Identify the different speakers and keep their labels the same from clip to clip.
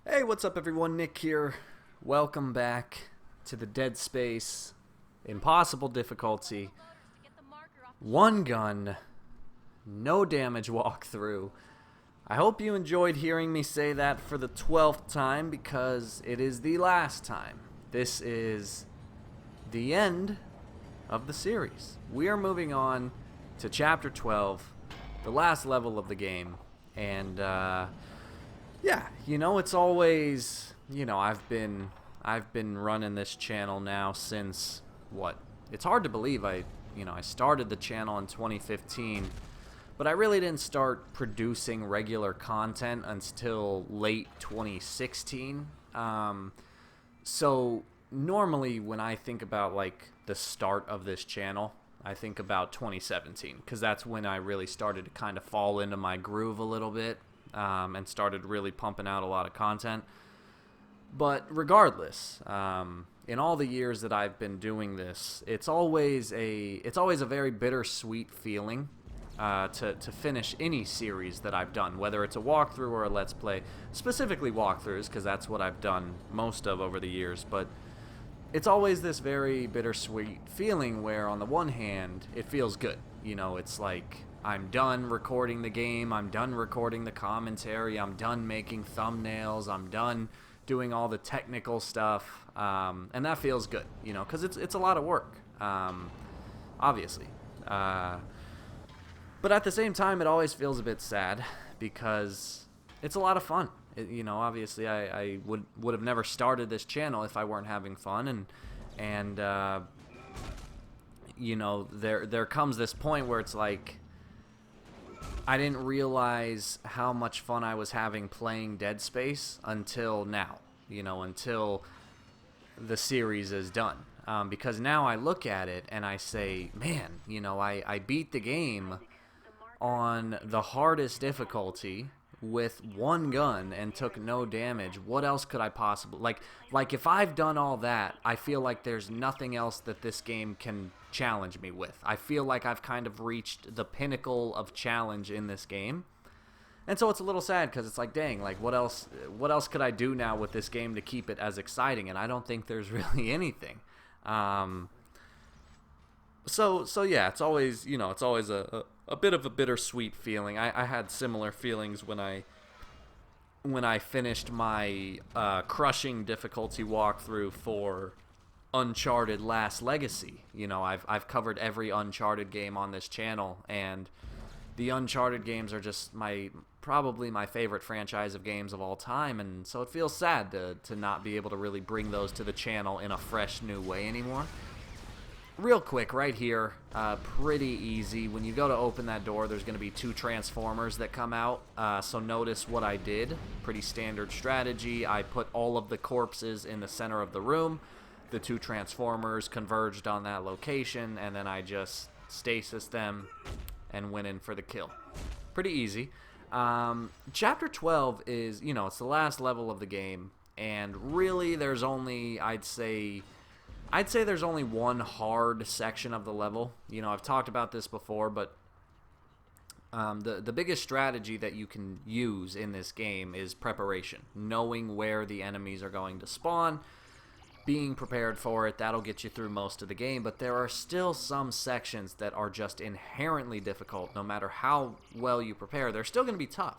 Speaker 1: Hey, what's up everyone? Nick here. Welcome back to the Dead Space Impossible difficulty. One gun, no damage walkthrough. I hope you enjoyed hearing me say that for the 12th time because it is the last time. This is the end of the series. We are moving on to Chapter 12, the last level of the game. And, yeah, it's always, I've been running this channel now since what? It's hard to believe I started the channel in 2015, but I really didn't start producing regular content until late 2016. So normally when I think about like the start of this channel, I think about 2017 because that's when I really started to kind of fall into my groove a little bit. And started really pumping out a lot of content. But regardless, in all the years that I've been doing this, it's always a very bittersweet feeling to finish any series that I've done, whether it's a walkthrough or a let's play. Specifically walkthroughs, because that's what I've done most of over the years. But it's always this very bittersweet feeling where, on the one hand, it feels good. It's like I'm done recording the game, I'm done recording the commentary, I'm done making thumbnails, I'm done doing all the technical stuff, and that feels good, because it's a lot of work, obviously. But at the same time, it always feels a bit sad because it's a lot of fun. Obviously, I would have never started this channel if I weren't having fun, and there comes this point where it's like, I didn't realize how much fun I was having playing Dead Space until now, until the series is done. Because now I look at it and I say, man, I beat the game on the hardest difficulty with one gun and took no damage. What else could I possibly... Like if I've done all that, I feel like there's nothing else that this game can challenge me with. I feel like I've kind of reached the pinnacle of challenge in this game. And so it's a little sad because it's like, dang, like what else could I do now with this game to keep it as exciting? And I don't think there's really anything. So yeah, it's always, it's always a bit of a bittersweet feeling. I had similar feelings when I finished my crushing difficulty walkthrough for Uncharted Last Legacy. I've covered every Uncharted game on this channel, and the Uncharted games are just probably my favorite franchise of games of all time, and so it feels sad to not be able to really bring those to the channel in a fresh new way anymore. Real quick, right here, pretty easy. When you go to open that door, there's going to be two transformers that come out. So notice what I did. Pretty standard strategy. I put all of the corpses in the center of the room. The two transformers converged on that location, and then I just stasis them and went in for the kill. Pretty easy. Chapter 12 is, it's the last level of the game, and really there's only, I'd say there's only one hard section of the level. I've talked about this before, but the biggest strategy that you can use in this game is preparation. Knowing where the enemies are going to spawn, being prepared for it, that'll get you through most of the game. But there are still some sections that are just inherently difficult. No matter how well you prepare, they're still going to be tough.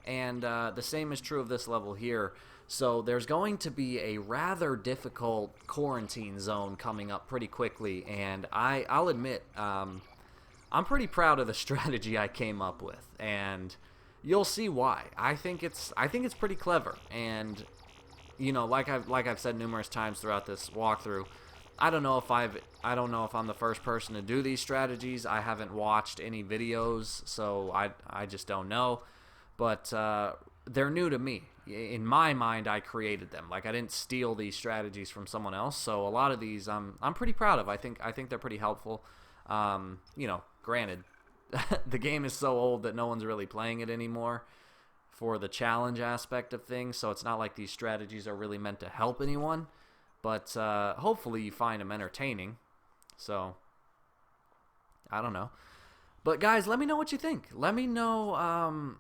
Speaker 1: And the same is true of this level here. So there's going to be a rather difficult quarantine zone coming up pretty quickly, and I'll admit, I'm pretty proud of the strategy I came up with, and you'll see why. I think it's pretty clever, and like I've said numerous times throughout this walkthrough, I don't know if I'm the first person to do these strategies. I haven't watched any videos, so I just don't know, but they're new to me. In my mind, I created them. Like, I didn't steal these strategies from someone else. So a lot of these I'm pretty proud of. I think they're pretty helpful. Granted, the game is so old that no one's really playing it anymore for the challenge aspect of things. So it's not like these strategies are really meant to help anyone. But hopefully you find them entertaining. So I don't know. But guys, let me know what you think. Let me know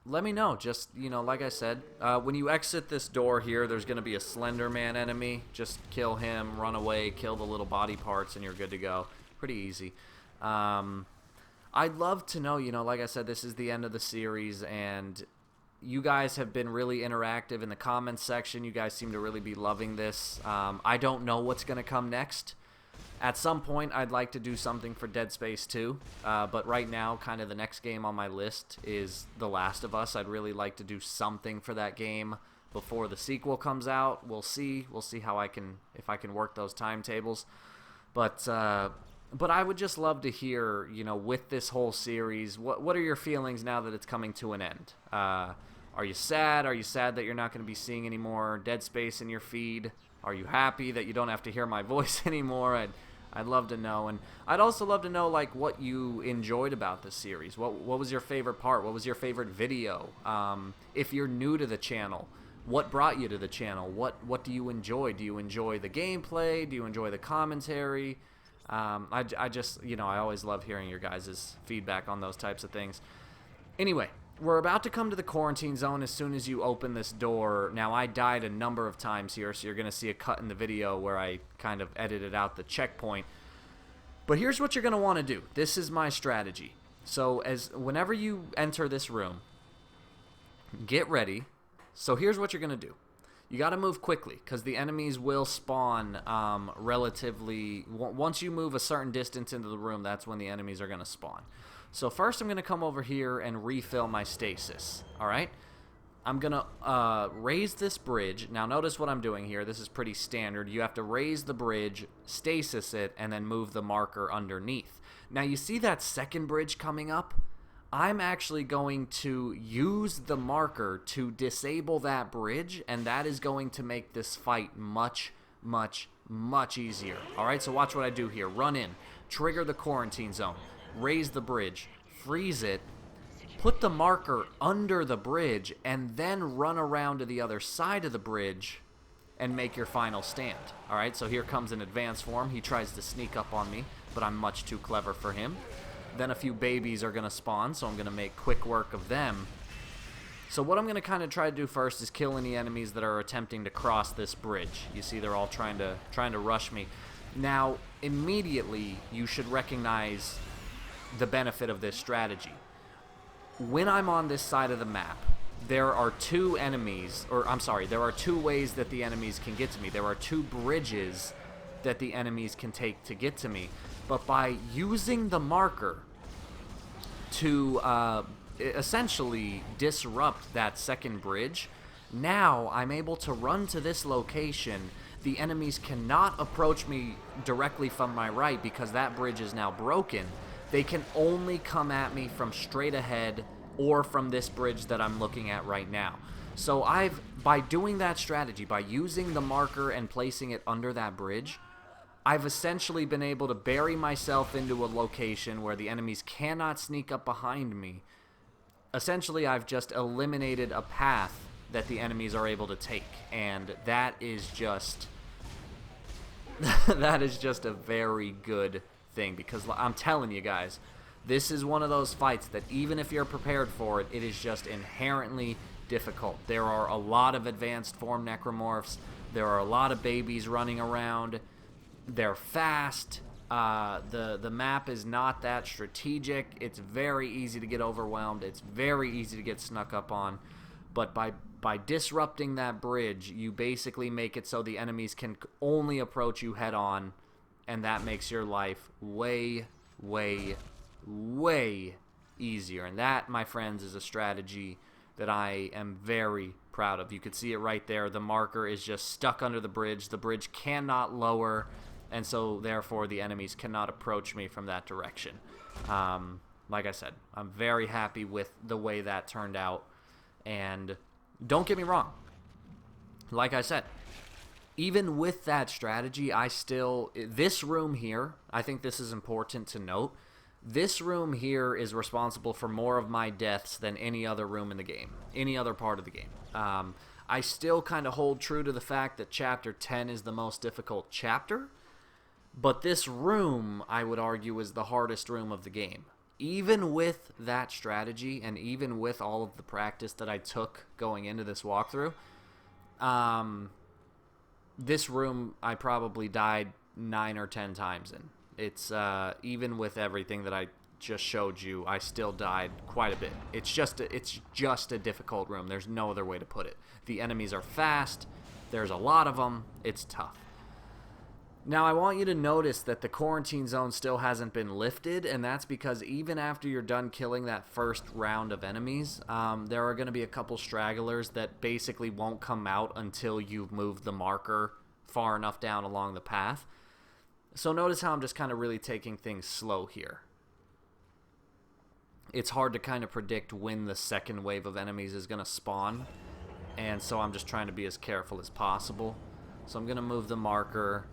Speaker 1: let me know. Just, like I said, when you exit this door here, there's going to be a Slender Man enemy. Just kill him, run away, kill the little body parts, and you're good to go. Pretty easy. I'd love to know, like I said, this is the end of the series, and you guys have been really interactive in the comments section. You guys seem to really be loving this. I don't know what's going to come next. At some point, I'd like to do something for Dead Space 2, but right now, kind of the next game on my list is The Last of Us. I'd really like to do something for that game before the sequel comes out. We'll see. We'll see how if I can work those timetables. But I would just love to hear, with this whole series, what are your feelings now that it's coming to an end? Are you sad? Are you sad that you're not going to be seeing any more Dead Space in your feed? Are you happy that you don't have to hear my voice anymore? I'd love to know, and I'd also love to know what you enjoyed about this series. What was your favorite part? What was your favorite video? If you're new to the channel, what brought you to the channel? What do you enjoy? Do you enjoy the gameplay? Do you enjoy the commentary? I just I always love hearing your guys' feedback on those types of things. Anyway, we're about to come to the quarantine zone as soon as you open this door. Now, I died a number of times here, so you're going to see a cut in the video where I kind of edited out the checkpoint. But here's what you're going to want to do. This is my strategy. So whenever you enter this room, get ready. So here's what you're going to do. You got to move quickly because the enemies will spawn relatively... Once you move a certain distance into the room, that's when the enemies are going to spawn. So first I'm going to come over here and refill my stasis, alright? I'm going to raise this bridge. Now notice what I'm doing here. This is pretty standard. You have to raise the bridge, stasis it, and then move the marker underneath. Now you see that second bridge coming up? I'm actually going to use the marker to disable that bridge, and that is going to make this fight much, much, much easier. Alright, so watch what I do here. Run in, trigger the quarantine zone. Raise the bridge, freeze it, put the marker under the bridge, and then run around to the other side of the bridge and make your final stand. Alright, so here comes an advanced form. He tries to sneak up on me, but I'm much too clever for him. Then a few babies are going to spawn, so I'm going to make quick work of them. So what I'm going to kind of try to do first is kill any enemies that are attempting to cross this bridge. You see they're all trying to rush me. Now, immediately, you should recognize the benefit of this strategy. When I'm on this side of the map, there are two enemies, or I'm sorry, there are two ways that the enemies can get to me. There are two bridges that the enemies can take to get to me. But by using the marker to essentially disrupt that second bridge, now I'm able to run to this location. The enemies cannot approach me directly from my right because that bridge is now broken. They can only come at me from straight ahead or from this bridge that I'm looking at right now. So by doing that strategy, by using the marker and placing it under that bridge, I've essentially been able to bury myself into a location where the enemies cannot sneak up behind me. Essentially, I've just eliminated a path that the enemies are able to take, and that is just that is just a very good thing, because I'm telling you guys, this is one of those fights that even if you're prepared for it, it is just inherently difficult. There are a lot of advanced form necromorphs. There are a lot of babies running around. They're fast. The map is not that strategic. It's very easy to get overwhelmed. It's very easy to get snuck up on. But by disrupting that bridge, you basically make it so the enemies can only approach you head on, and that makes your life way, way, way easier. And that, my friends, is a strategy that I am very proud of. You could see it right there. The marker is just stuck under the bridge. The bridge cannot lower, and so therefore the enemies cannot approach me from that direction. Like I said, I'm very happy with the way that turned out. And don't get me wrong, like I said, even with that strategy, this room here, I think this is important to note, this room here is responsible for more of my deaths than any other room in the game, any other part of the game. I still kind of hold true to the fact that Chapter 10 is the most difficult chapter, but this room, I would argue, is the hardest room of the game. even with that strategy and even with all of the practice that I took going into this walkthrough, this room I probably died 9 or 10 times in. It's even with everything that I just showed you, I still died quite a bit. It's just a difficult room. There's no other way to put it. The enemies are fast. There's a lot of them. It's tough. Now, I want you to notice that the quarantine zone still hasn't been lifted, and that's because even after you're done killing that first round of enemies, there are going to be a couple stragglers that basically won't come out until you've moved the marker far enough down along the path. So notice how I'm just kind of really taking things slow here. It's hard to kind of predict when the second wave of enemies is going to spawn, and so I'm just trying to be as careful as possible. So I'm going to move the marker.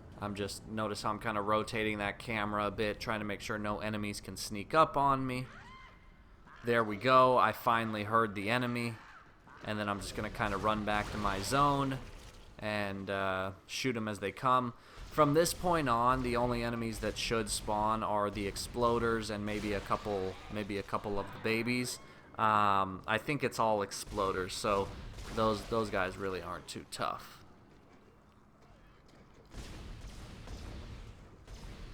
Speaker 1: Notice how I'm kind of rotating that camera a bit, trying to make sure no enemies can sneak up on me. There we go. I finally heard the enemy. And then I'm just going to kind of run back to my zone and shoot them as they come. From this point on, the only enemies that should spawn are the exploders and maybe a couple of the babies. I think it's all exploders, so those guys really aren't too tough.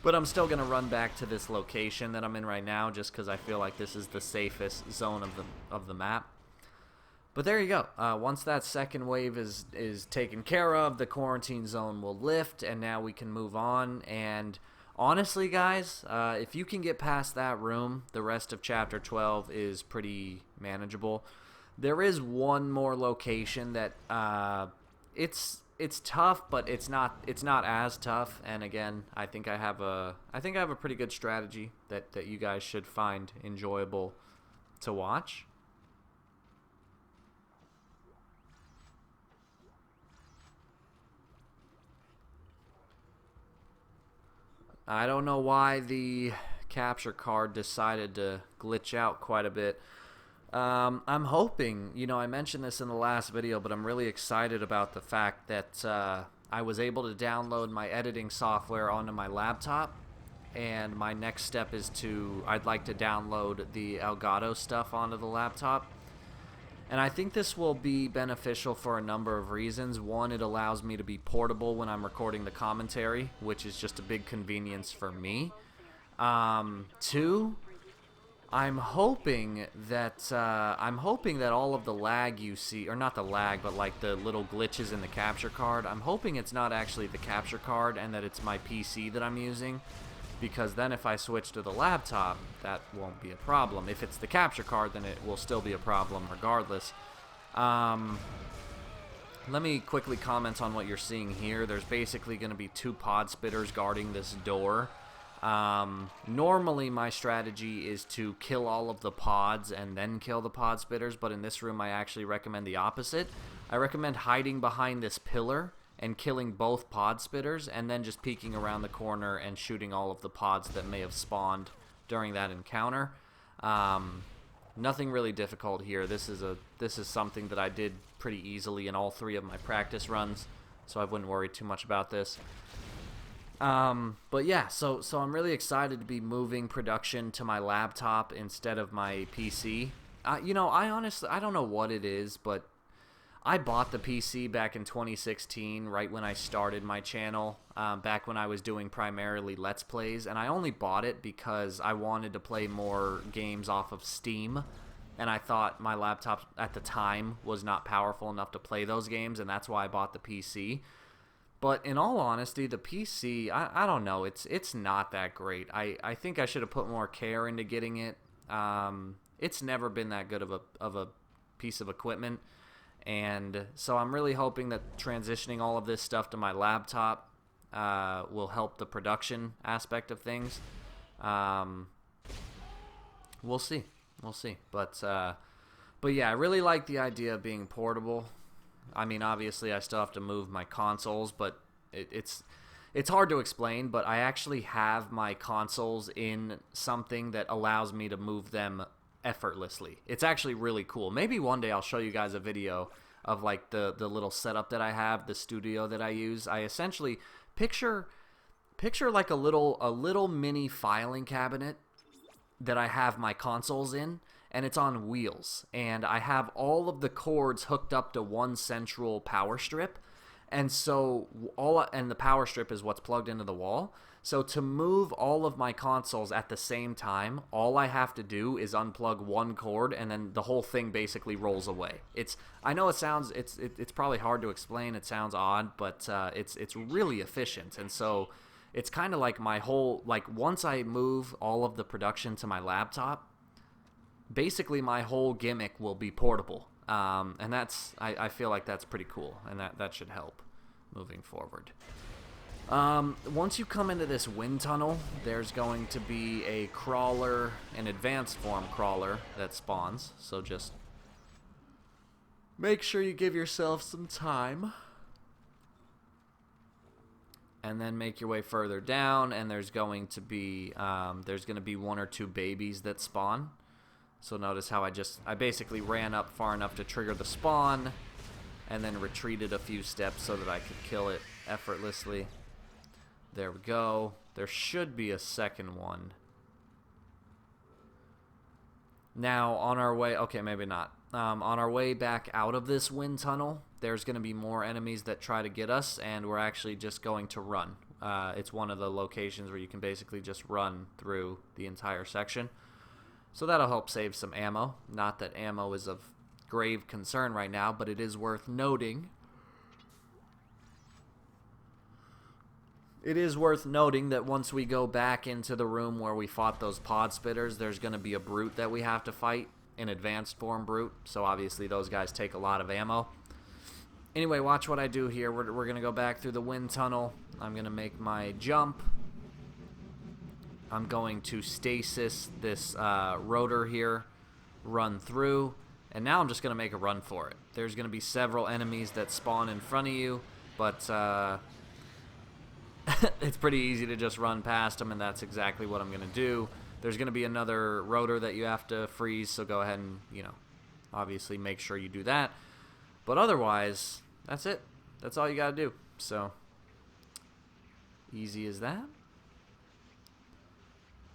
Speaker 1: But I'm still going to run back to this location that I'm in right now just because I feel like this is the safest zone of the map. But there you go. Once that second wave is taken care of, the quarantine zone will lift, and now we can move on. And honestly, guys, if you can get past that room, the rest of Chapter 12 is pretty manageable. There is one more location that it's tough, but it's not as tough. And again, I think I have a pretty good strategy that you guys should find enjoyable to watch. I don't know why the capture card decided to glitch out quite a bit. I'm hoping, I mentioned this in the last video, but I'm really excited about the fact that I was able to download my editing software onto my laptop, and my next step is I'd like to download the Elgato stuff onto the laptop. And I think this will be beneficial for a number of reasons. One, it allows me to be portable when I'm recording the commentary, which is just a big convenience for me. Two, I'm hoping that all of the lag you see, or not the lag, but like the little glitches in the capture card, I'm hoping it's not actually the capture card and that it's my PC that I'm using, because then if I switch to the laptop, that won't be a problem. If it's the capture card, then it will still be a problem regardless. Let me quickly comment on what you're seeing here. There's basically going to be 2 pod spitters guarding this door. Normally my strategy is to kill all of the pods and then kill the pod spitters, but in this room I actually recommend the opposite. I recommend hiding behind this pillar and killing both pod spitters and then just peeking around the corner and shooting all of the pods that may have spawned during that encounter. Nothing really difficult here. This is something that I did pretty easily in all 3 of my practice runs, so I wouldn't worry too much about this. But yeah, so I'm really excited to be moving production to my laptop instead of my PC. I don't know what it is, but I bought the PC back in 2016, right when I started my channel, back when I was doing primarily Let's Plays, and I only bought it because I wanted to play more games off of Steam, and I thought my laptop at the time was not powerful enough to play those games, and that's why I bought the PC. But in all honesty, the PC, I don't know, it's not that great. I think I should have put more care into getting it. It's never been that good of a piece of equipment. And so I'm really hoping that transitioning all of this stuff to my laptop will help the production aspect of things. We'll see. But yeah, I really like the idea of being portable. I mean, obviously I still have to move my consoles, but it's hard to explain, but I actually have my consoles in something that allows me to move them effortlessly. It's actually really cool. Maybe one day I'll show you guys a video of like the little setup that I have, the studio that I use. I essentially picture like a little mini filing cabinet, that I have my consoles in, and it's on wheels, and I have all of the cords hooked up to one central power strip, and so the power strip is what's plugged into the wall. So to move all of my consoles at the same time, all I have to do is unplug one cord, and then the whole thing basically rolls away. I know it's probably hard to explain. It sounds odd, but it's really efficient, and so it's kind of like once I move all of the production to my laptop, basically my whole gimmick will be portable, and I feel like that's pretty cool, and that should help moving forward. Once you come into this wind tunnel, there's going to be a crawler, an advanced form crawler that spawns, so just make sure you give yourself some time. And then make your way further down, and there's going to be one or two babies that spawn. So notice how I basically ran up far enough to trigger the spawn, and then retreated a few steps so that I could kill it effortlessly. There we go. There should be a second one. Now, on our way... Okay, maybe not. On our way back out of this wind tunnel, there's going to be more enemies that try to get us, and we're actually just going to run. It's one of the locations where you can basically just run through the entire section. So that'll help save some ammo. Not that ammo is of grave concern right now, but it is worth noting. It is worth noting that once we go back into the room where we fought those pod spitters, there's going to be a brute that we have to fight, an advanced form brute. So obviously those guys take a lot of ammo. Anyway, watch what I do here. We're going to go back through the wind tunnel. I'm going to make my jump. I'm going to stasis this rotor here, run through, and now I'm just going to make a run for it. There's going to be several enemies that spawn in front of you, but it's pretty easy to just run past them, and that's exactly what I'm going to do. There's going to be another rotor that you have to freeze, so go ahead and, obviously make sure you do that. But otherwise, that's it. That's all you got to do. So, easy as that.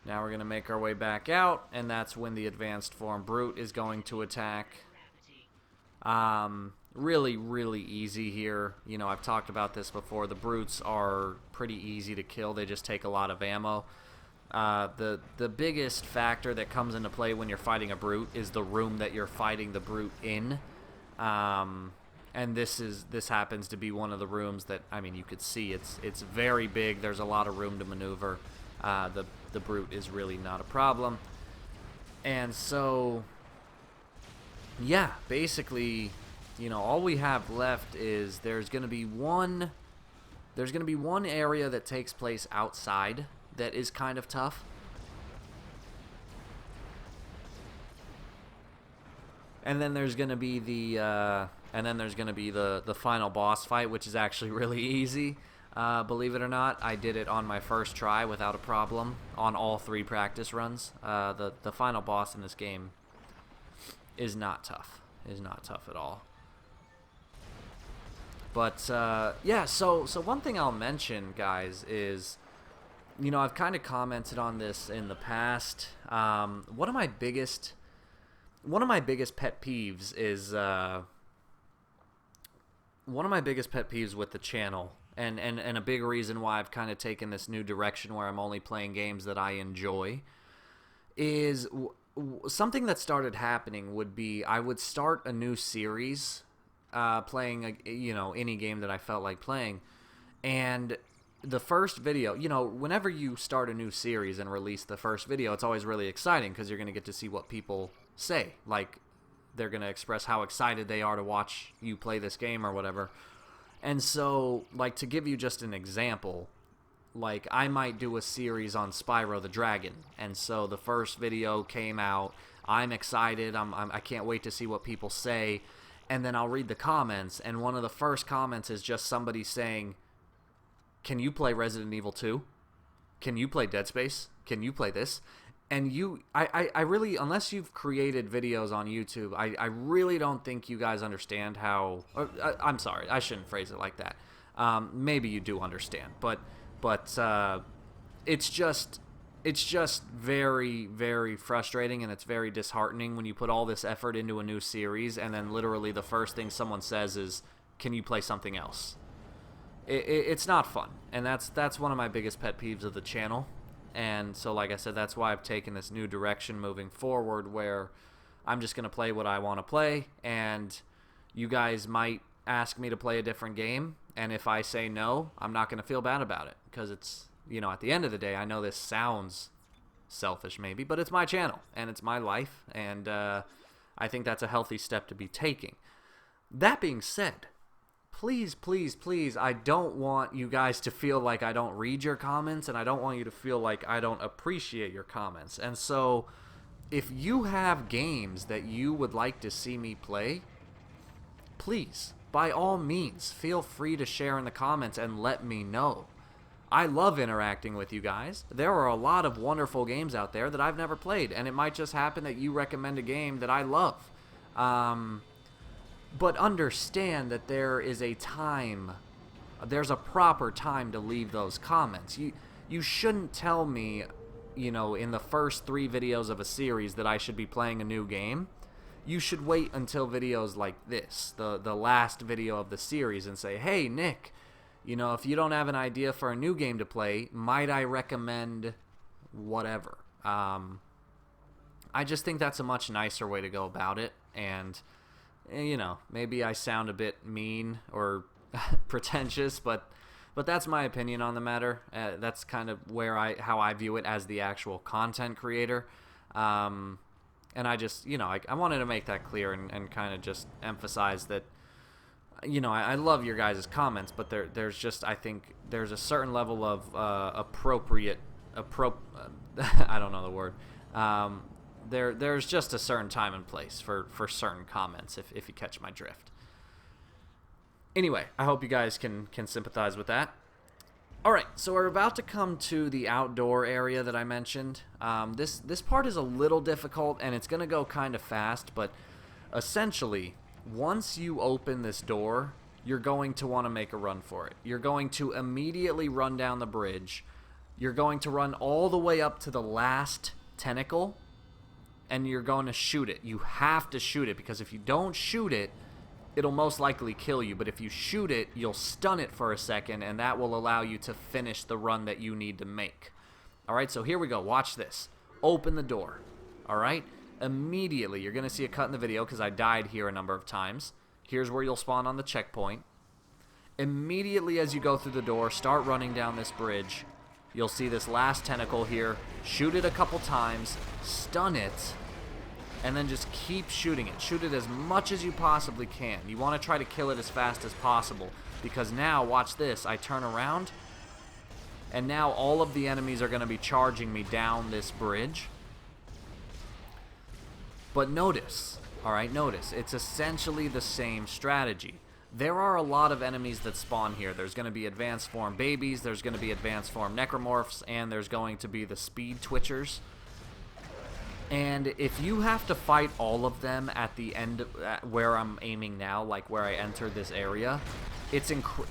Speaker 1: Now we're going to make our way back out, and that's when the advanced form brute is going to attack. Really, really easy here. I've talked about this before. The brutes are pretty easy to kill. They just take a lot of ammo. The biggest factor that comes into play when you're fighting a brute is the room that you're fighting the brute in. And this happens to be one of the rooms that, you could see it's very big. There's a lot of room to maneuver. The brute is really not a problem. And so, yeah, basically, all we have left is there's going to be one area that takes place outside that is kind of tough. And then there's going to be the final boss fight, which is actually really easy. Believe it or not, I did it on my first try without a problem on all 3 practice runs. The final boss in this game is not tough. Is not tough at all. But yeah, so one thing I'll mention, guys, is I've kind of commented on this in the past. One of my biggest pet peeves is with the channel. And a big reason why I've kind of taken this new direction where I'm only playing games that I enjoy is something that started happening would be I would start a new series playing any game that I felt like playing, and the first video, whenever you start a new series and release the first video, it's always really exciting because you're going to get to see what people say. Like, they're going to express how excited they are to watch you play this game or whatever. And so, like, to give you just an example, like, I might do a series on Spyro the Dragon, and so the first video came out, I'm excited, I can't wait to see what people say, and then I'll read the comments, and one of the first comments is just somebody saying, can you play Resident Evil 2? Can you play Dead Space? Can you play this? And I really, unless you've created videos on YouTube, I really don't think you guys understand how, I'm sorry, I shouldn't phrase it like that. Maybe you do understand, but it's just, it's just very, very frustrating, and it's very disheartening when you put all this effort into a new series and then literally the first thing someone says is, can you play something else? It's not fun, and that's one of my biggest pet peeves of the channel. And so, like I said, that's why I've taken this new direction moving forward, where I'm just going to play what I want to play, and you guys might ask me to play a different game, and if I say no, I'm not going to feel bad about it, because it's, you know, at the end of the day, I know this sounds selfish maybe, but it's my channel, and it's my life, and I think that's a healthy step to be taking. That being said, please, please, please, I don't want you guys to feel like I don't read your comments, and I don't want you to feel like I don't appreciate your comments. And so, if you have games that you would like to see me play, please, by all means, feel free to share in the comments and let me know. I love interacting with you guys. There are a lot of wonderful games out there that I've never played, and it might just happen that you recommend a game that I love. But understand that there is a time, there's a proper time to leave those comments. You shouldn't tell me, you know, in the first 3 videos of a series that I should be playing a new game. You should wait until videos like this, the last video of the series, and say, hey, Nick, you know, if you don't have an idea for a new game to play, might I recommend whatever? I just think that's a much nicer way to go about it, and you know, maybe I sound a bit mean or pretentious, but that's my opinion on the matter. That's kind of how I view it as the actual content creator. And I just, you know, I wanted to make that clear and kind of just emphasize that, you know, I love your guys' comments, but there's just, I think there's a certain level of I don't know the word. There's just a certain time and place for certain comments, if you catch my drift. Anyway, I hope you guys can sympathize with that. Alright, so we're about to come to the outdoor area that I mentioned. This part is a little difficult, and it's going to go kind of fast, but essentially, once you open this door, you're going to want to make a run for it. You're going to immediately run down the bridge. You're going to run all the way up to the last tentacle, and you're going to shoot it. You have to shoot it, because if you don't shoot it, it'll most likely kill you. But if you shoot it, you'll stun it for a second, and that will allow you to finish the run that you need to make. Alright, so here we go. Watch this. Open the door. Alright? Immediately, you're going to see a cut in the video because I died here a number of times. Here's where you'll spawn on the checkpoint. Immediately as you go through the door, start running down this bridge. You'll see this last tentacle here. Shoot it a couple times. Stun it. And then just keep shooting it. Shoot it as much as you possibly can. You want to try to kill it as fast as possible, because now, watch this, I turn around, and now all of the enemies are going to be charging me down this bridge. But notice, alright, notice, it's essentially the same strategy. There are a lot of enemies that spawn here. There's going to be advanced form babies, there's going to be advanced form necromorphs, and there's going to be the speed twitchers. And if you have to fight all of them at the end where I'm aiming now, like where I entered this area,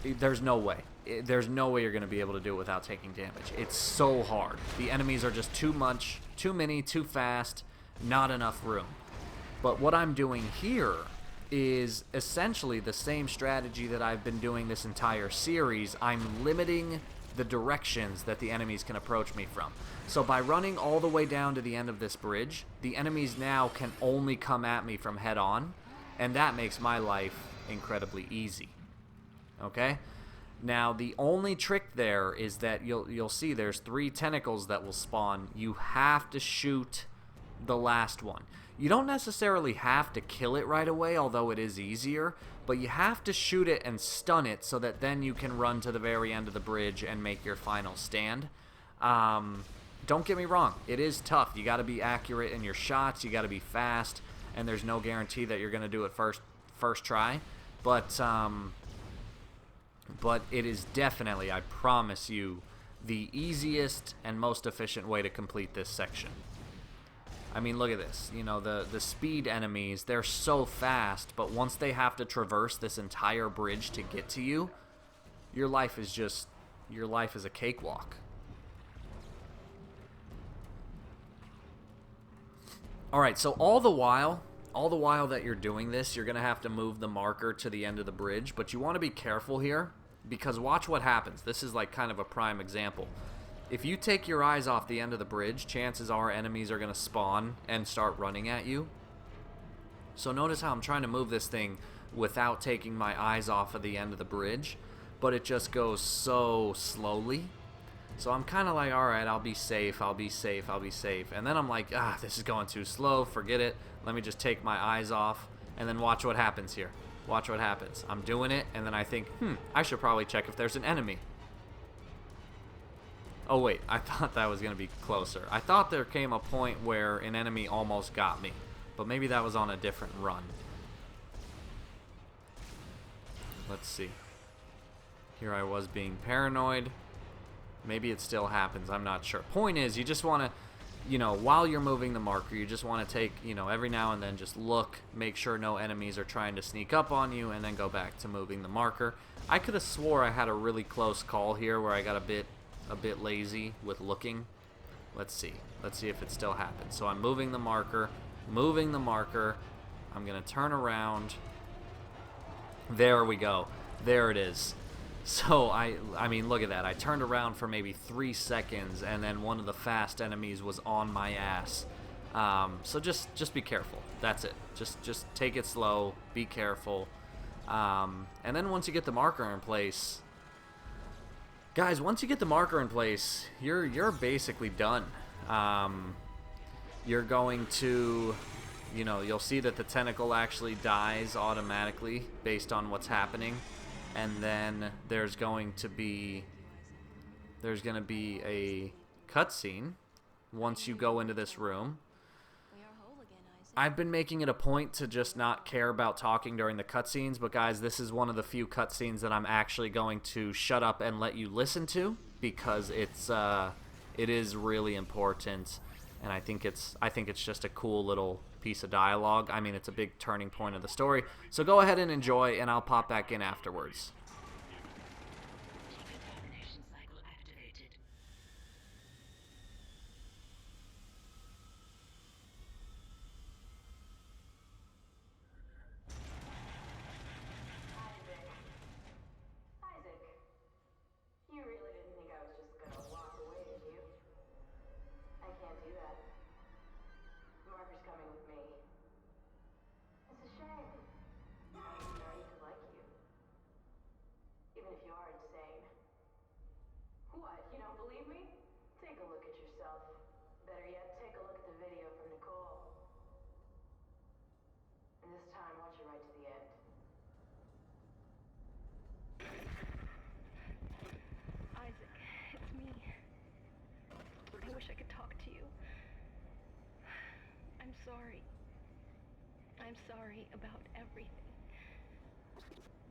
Speaker 1: there's no way. There's no way you're going to be able to do it without taking damage. It's so hard. The enemies are just too much, too many, too fast, not enough room. But what I'm doing here is essentially the same strategy that I've been doing this entire series. I'm limiting the directions that the enemies can approach me from. So by running all the way down to the end of this bridge, the enemies now can only come at me from head on, and that makes my life incredibly easy. Okay? Now, the only trick there is that you'll see there's 3 tentacles that will spawn. You have to shoot the last one. You don't necessarily have to kill it right away, although it is easier, but you have to shoot it and stun it so that then you can run to the very end of the bridge and make your final stand. Don't get me wrong, it is tough. You got to be accurate in your shots, you got to be fast, and there's no guarantee that you're going to do it first try. But it is definitely, I promise you, the easiest and most efficient way to complete this section. I mean, look at this. You know, the speed enemies, they're so fast, but once they have to traverse this entire bridge to get to you, your life is a cakewalk. All right, so all the while that you're doing this, you're going to have to move the marker to the end of the bridge, but you want to be careful here because watch what happens. This is like kind of a prime example. If you take your eyes off the end of the bridge, chances are enemies are going to spawn and start running at you. So notice how I'm trying to move this thing without taking my eyes off of the end of the bridge, but it just goes so slowly. So I'm kind of like, alright, I'll be safe, I'll be safe, I'll be safe. And then I'm like, this is going too slow, forget it. Let me just take my eyes off, and then watch what happens here. Watch what happens. I'm doing it, and then I think, I should probably check if there's an enemy. Oh wait, I thought that was going to be closer. I thought there came a point where an enemy almost got me, but maybe that was on a different run. Let's see. Here I was being paranoid. Maybe it still happens, I'm not sure. Point is, you just want to, while you're moving the marker, you just want to take, every now and then just look, make sure no enemies are trying to sneak up on you, and then go back to moving the marker. I could have swore I had a really close call here where I got a bit lazy with looking. Let's see if it still happens. So I'm moving the marker, I'm going to turn around. There we go. There it is. So, I mean, look at that. I turned around for maybe 3 seconds, and then one of the fast enemies was on my ass. So just be careful. That's it. Just take it slow. Be careful. And then once you get the marker in place, guys, once you get the marker in place, you're basically done. You're going to, you'll see that the tentacle actually dies automatically based on what's happening. And then there's going to be a cutscene once you go into this room. I've been making it a point to just not care about talking during the cutscenes, but guys, this is one of the few cutscenes that I'm actually going to shut up and let you listen to because it is really important, and I think it's just a cool little piece of dialogue. I mean, it's a big turning point of the story. So go ahead and enjoy, and I'll pop back in afterwards.
Speaker 2: Isaac, you really didn't think I was just gonna walk away, did you? I can't do that. Marker's coming with me. It's a shame. I didn't know he could like you. Even if you are insane. What, you don't believe me? Take a look at yourself. Better yet, take a look at the video from Nicole. And this time, watch it right to the end.
Speaker 3: Isaac, it's me. I wish I could talk to you. I'm sorry. I'm sorry about everything.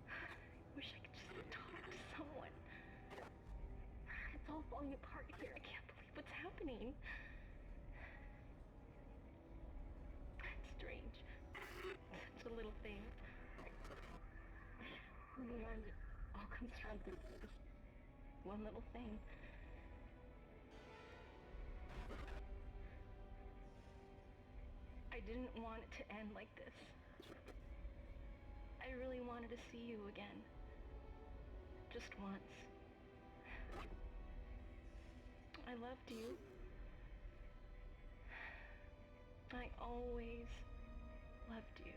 Speaker 3: I wish I could just talk to someone. It's all falling apart here. I can't believe what's happening. It's strange. Such a little thing. And it all comes down to this one little thing. I didn't want it to end like this. I really wanted to see you again. Just once. I loved you. I always loved you.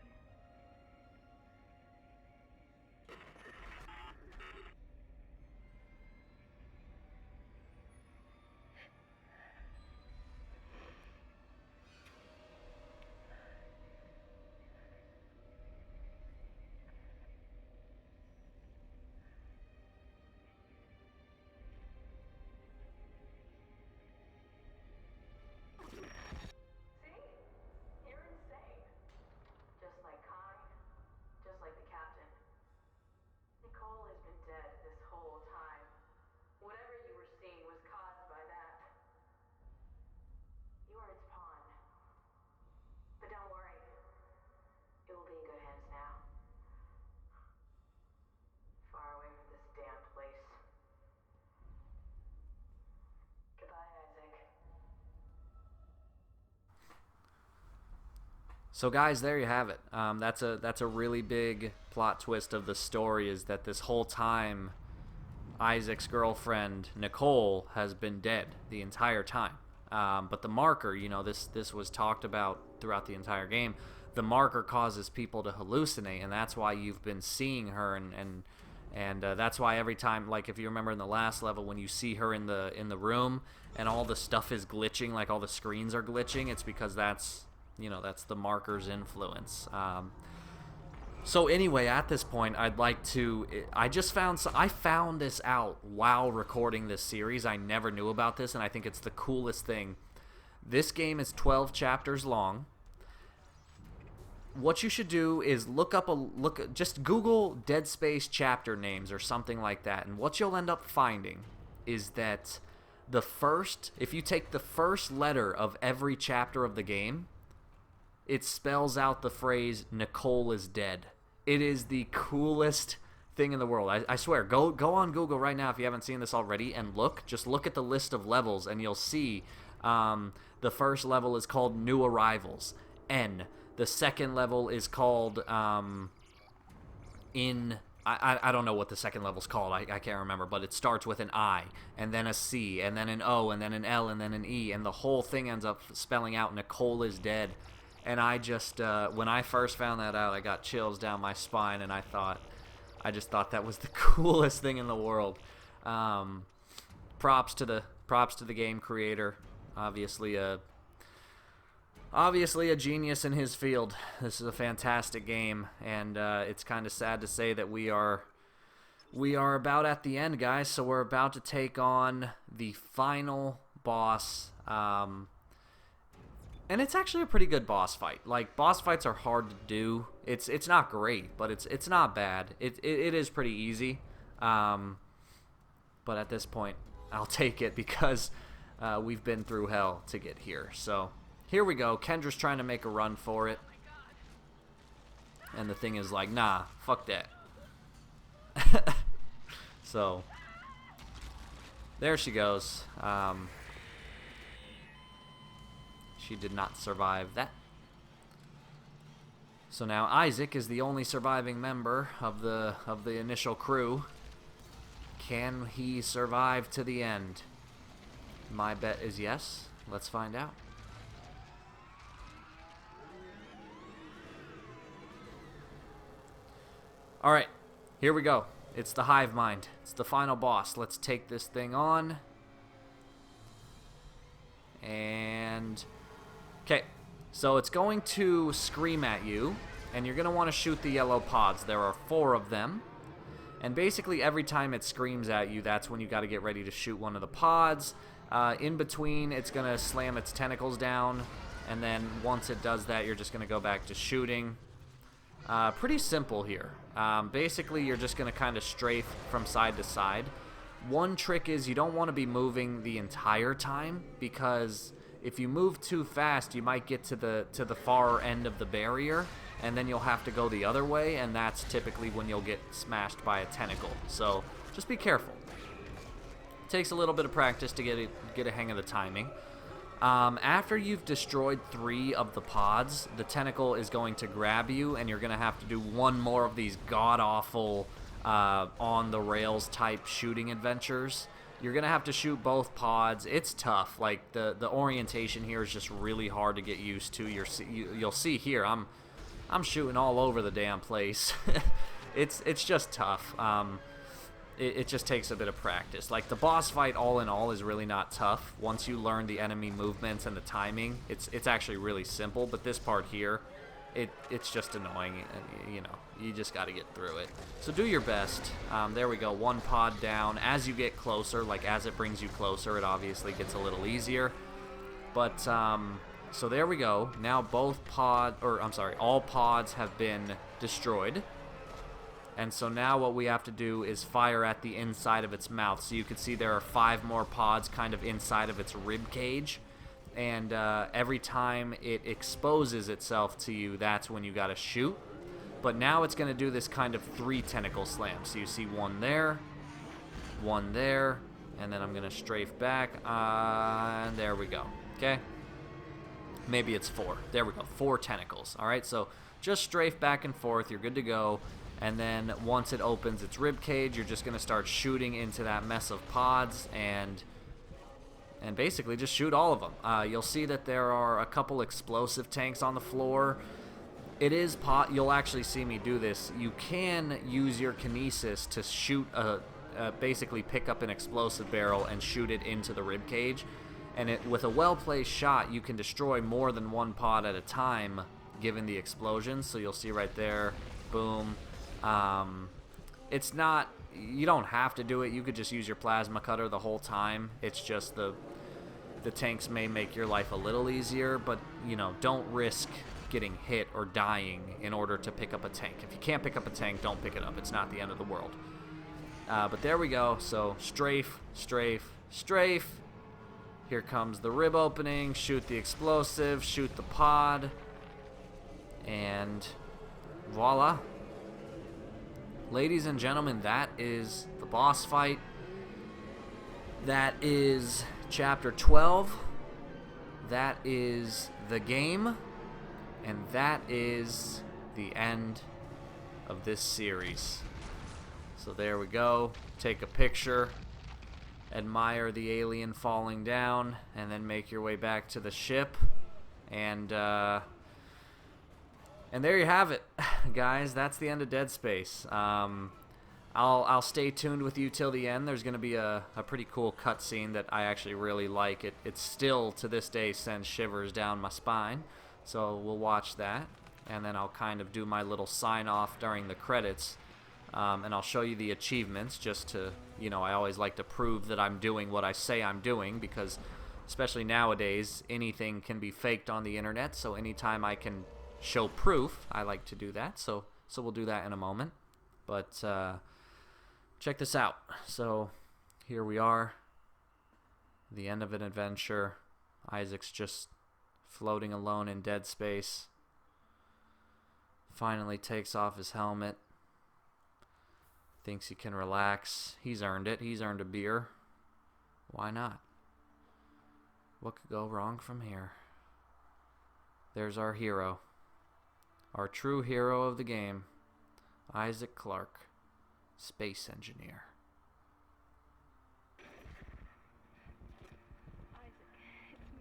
Speaker 2: See? You're insane. Just like
Speaker 1: So guys, there you have it. That's a really big plot twist of the story, is that this whole time Isaac's girlfriend Nicole has been dead the entire time. But the marker, you know, this was talked about throughout the entire game. The marker causes people to hallucinate, and that's why you've been seeing her, and that's why every time, like if you remember in the last level, when you see her in the room and all the stuff is glitching, like all the screens are glitching, it's because that's the marker's influence. So anyway, at this point, I'd like to. I found this out while recording this series. I never knew about this, and I think it's the coolest thing. This game is 12 chapters long. What you should do is just Google Dead Space chapter names or something like that, and what you'll end up finding is that if you take the first letter of every chapter of the game, it spells out the phrase "Nicole is dead." It is the coolest thing in the world. I swear, go on Google right now if you haven't seen this already, and just look at the list of levels, and you'll see the first level is called New Arrivals, N. The second level is called I don't know what the second level's called. I can't remember, but it starts with an I, and then a C, and then an O, and then an L, and then an E, and the whole thing ends up spelling out Nicole is dead. And I just, when I first found that out, I got chills down my spine, and I just thought that was the coolest thing in the world. Props to the game creator. Obviously a genius in his field. This is a fantastic game, and it's kind of sad to say that we are about at the end, guys. So we're about to take on the final boss. And it's actually a pretty good boss fight. Like, boss fights are hard to do. It's not great, but it's not bad. It is pretty easy. But at this point, I'll take it because we've been through hell to get here. So here we go. Kendra's trying to make a run for it. And the thing is like, nah, fuck that. So there she goes. She did not survive that. So now Isaac is the only surviving member of the initial crew. Can he survive to the end? My bet is yes. Let's find out. Alright, here we go. It's the Hive Mind. It's the final boss. Let's take this thing on. And okay, so it's going to scream at you, and you're going to want to shoot the yellow pods. There are 4 of them, and basically every time it screams at you, that's when you got to get ready to shoot one of the pods. In between, it's going to slam its tentacles down, and then once it does that, you're just going to go back to shooting. Pretty simple here. Basically, you're just going to kind of strafe from side to side. One trick is you don't want to be moving the entire time, because if you move too fast, you might get to the far end of the barrier, and then you'll have to go the other way, and that's typically when you'll get smashed by a tentacle. So just be careful. It takes a little bit of practice to get a hang of the timing. After you've destroyed 3 of the pods, the tentacle is going to grab you, and you're going to have to do one more of these god-awful on-the-rails type shooting adventures. You're going to have to shoot both pods. It's tough. Like, the orientation here is just really hard to get used to. You'll see here, I'm shooting all over the damn place. It's just tough. It just takes a bit of practice. Like, the boss fight, all in all, is really not tough. Once you learn the enemy movements and the timing, it's actually really simple. But this part here, it's just annoying. You know, you just got to get through it. So do your best. There we go. 1 pod down. As you get closer, like as it brings you closer, it obviously gets a little easier. But so there we go. Now all pods have been destroyed. And so now what we have to do is fire at the inside of its mouth. So you can see there are 5 more pods kind of inside of its rib cage. And every time it exposes itself to you, that's when you got to shoot. But now it's going to do this kind of 3 tentacle slams. So you see 1 there, 1 there, and then I'm going to strafe back. And there we go. Okay. Maybe it's 4. There we go. 4 tentacles. All right, so just strafe back and forth. You're good to go. And then once it opens its rib cage, you're just going to start shooting into that mess of pods and basically just shoot all of them. You'll see that there are a couple explosive tanks on the floor. It is you'll actually see me do this. You can use your kinesis to shoot basically pick up an explosive barrel and shoot it into the rib cage. And with a well-placed shot, you can destroy more than one pod at a time, given the explosions. So you'll see right there, boom. It's not, you don't have to do it. You could just use your plasma cutter the whole time. It's just the tanks may make your life a little easier, but, you know, don't risk getting hit or dying in order to pick up a tank. If you can't pick up a tank, don't pick it up. It's not the end of the world. But there we go. So strafe, strafe, strafe. Here comes the rib opening. Shoot the explosive. Shoot the pod. And voila. Ladies and gentlemen, that is the boss fight. That is Chapter 12. That is the game. And that is the end of this series. So there we go. Take a picture. Admire the alien falling down. And then make your way back to the ship. And there you have it, guys. That's the end of Dead Space. I'll stay tuned with you till the end. There's going to be a pretty cool cutscene that I actually really like. It still, to this day, sends shivers down my spine. So we'll watch that. And then I'll kind of do my little sign-off during the credits. And I'll show you the achievements just to, you know, I always like to prove that I'm doing what I say I'm doing, because especially nowadays, anything can be faked on the internet. So anytime I can show proof, I like to do that. So we'll do that in a moment. But check this out. So here we are, the end of an adventure. Isaac's just floating alone in dead space. Finally takes off his helmet. Thinks he can relax. He's earned it. He's earned a beer. Why not? What could go wrong from here? There's our hero. Our true hero of the game, Isaac Clarke, space engineer.
Speaker 3: Isaac, it's me.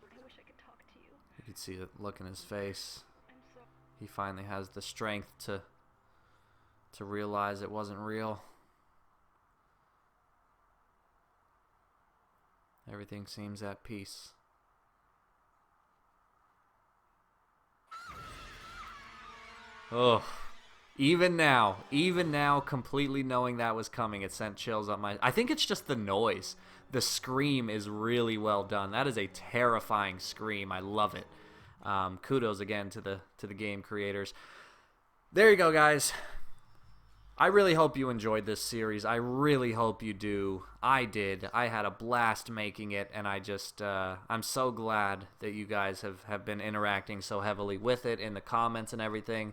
Speaker 3: I wish I could talk to you.
Speaker 1: You can see the look in his face.
Speaker 3: I'm so...
Speaker 1: He finally has the strength to realize it wasn't real. Everything seems at peace. Oh, even now, completely knowing that was coming, it sent chills up my... I think it's just the noise. The scream is really well done. That is a terrifying scream. I love it. Kudos again to the game creators. There you go, guys. I really hope you enjoyed this series. I really hope you do. I did. I had a blast making it, and I just, I'm so glad that you guys have been interacting so heavily with it in the comments and everything.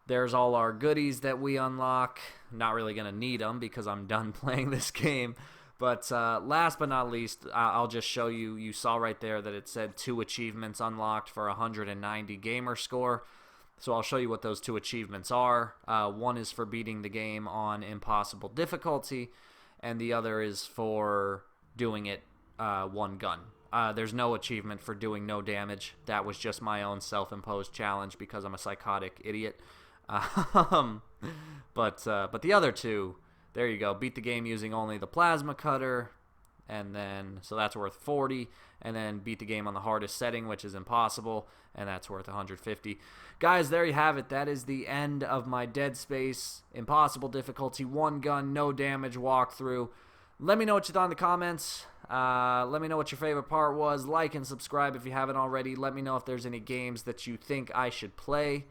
Speaker 1: There's all our goodies that we unlock. Not really going to need them because I'm done playing this game. But last but not least, I'll just show you. You saw right there that it said 2 achievements unlocked for 190 gamer score. So I'll show you what those 2 achievements are. One is for beating the game on impossible difficulty, and the other is for doing it one gun. There's no achievement for doing no damage. That was just my own self-imposed challenge because I'm a psychotic idiot. But the other 2, there you go. Beat the game using only the plasma cutter, and then so that's worth 40. And then beat the game on the hardest setting, which is impossible, and that's worth 150. Guys, there you have it. That is the end of my Dead Space impossible difficulty, 1 gun, no damage walkthrough. Let me know what you thought in the comments. Let me know what your favorite part was. Like and subscribe if you haven't already. Let me know if there's any games that you think I should play.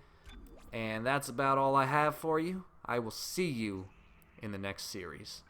Speaker 1: And that's about all I have for you. I will see you in the next series.